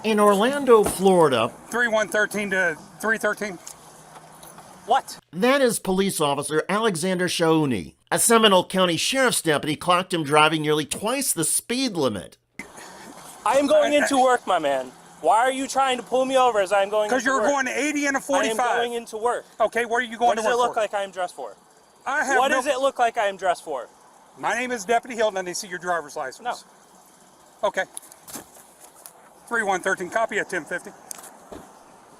In Orlando, Florida, 3113 to 313. What? that is police officer Alexander Shauni. A Seminole County Sheriff's deputy clocked him driving nearly twice the speed limit. I am going into work, my man. Why are you trying to pull me over as I'm going into work? Because you're going 80 and a 45. I am going into work. Okay, where are you going to work? What does it look like I am dressed for? What does it look like I am dressed for? My name is Deputy Hilton, and they see your driver's license. No. Okay. 3113, copy at 1050.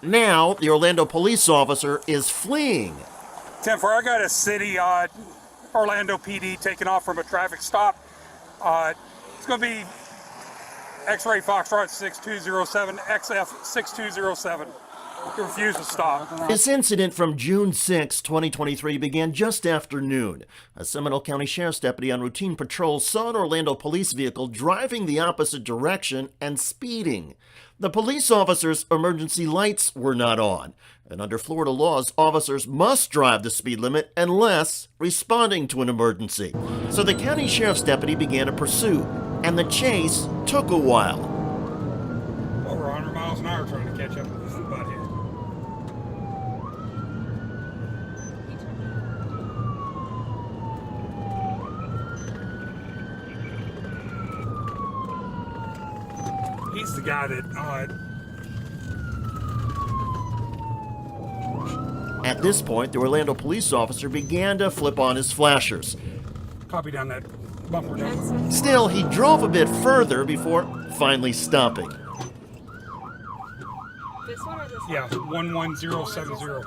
Now, the Orlando police officer is fleeing. 10-4, I got a city, Orlando PD taking off from a traffic stop. It's going to be X-ray Foxtrot 6207, XF 6207. He refused to stop. This incident from June 6, 2023 began just after noon. A Seminole County Sheriff's deputy on routine patrol saw an Orlando police vehicle driving the opposite direction and speeding. The police officer's emergency lights were not on, and under Florida laws, officers must drive the speed limit unless responding to an emergency. So the county sheriff's deputy began a pursuit, and the chase took a while. Over 100 miles an hour trying to catch up with this butthead. He's the guy that, At this point, the Orlando police officer began to flip on his flashers. copy down that bumper down. Still, he drove a bit further before finally stopping. This one or this one? Yeah, 11070.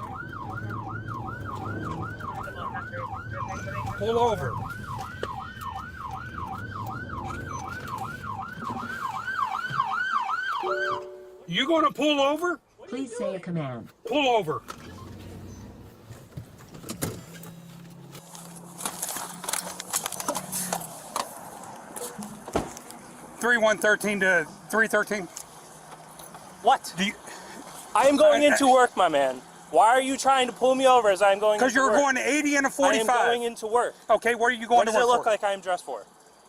Pull over. You gonna pull over? Please say a command. Pull over. Three 113 to 313. What? I am going into work, my man. Why are you trying to pull me over as I'm going into work? Because you're going 80 and a 45. I am going into work. Okay, where are you going What to does work it look for? like I am dressed for?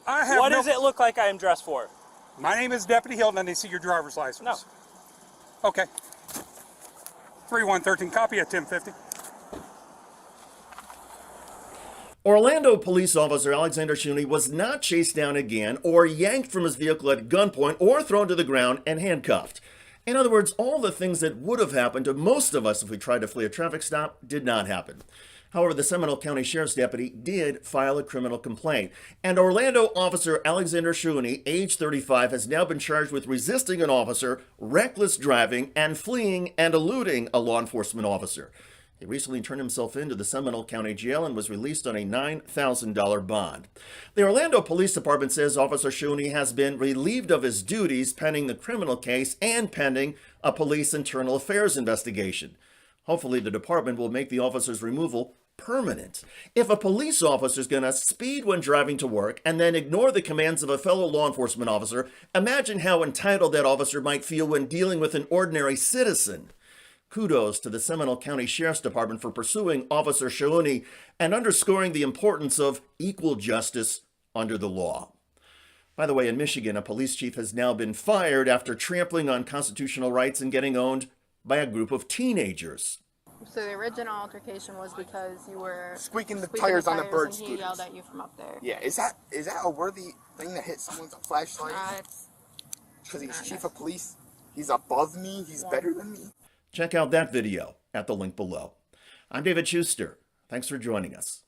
What does it look like I am dressed for? My name is Deputy Hilton, and they see your driver's license. No. Okay. 3113, copy at 1050. Orlando police officer Alexander Shauni was not chased down again or yanked from his vehicle at gunpoint or thrown to the ground and handcuffed. In other words, all the things that would have happened to most of us if we tried to flee a traffic stop did not happen. However, the Seminole County Sheriff's deputy did file a criminal complaint, and Orlando officer Alexander Shauni, age 35, has now been charged with resisting an officer, reckless driving, and fleeing and eluding a law enforcement officer. He recently turned himself in to the Seminole County Jail and was released on a $9,000 bond. The Orlando Police Department says Officer Shauni has been relieved of his duties pending the criminal case and pending a police internal affairs investigation. Hopefully, the department will make the officer's removal permanent. If a police officer is going to speed when driving to work and then ignore the commands of a fellow law enforcement officer, imagine how entitled that officer might feel when dealing with an ordinary citizen. Kudos to the Seminole County Sheriff's Department for pursuing Officer Shauni and underscoring the importance of equal justice under the law. By the way, in Michigan, a police chief has now been fired after trampling on constitutional rights and getting owned by a group of teenagers. So the original altercation was because you were squeaking the tires on the bird and he scooters. yelled at you from up there. Yeah, is that a worthy thing to hit someone's flashlight? It's Because he's chief of police? He's above me? He's better than me? Check out that video at the link below. I'm David Shuster. Thanks for joining us.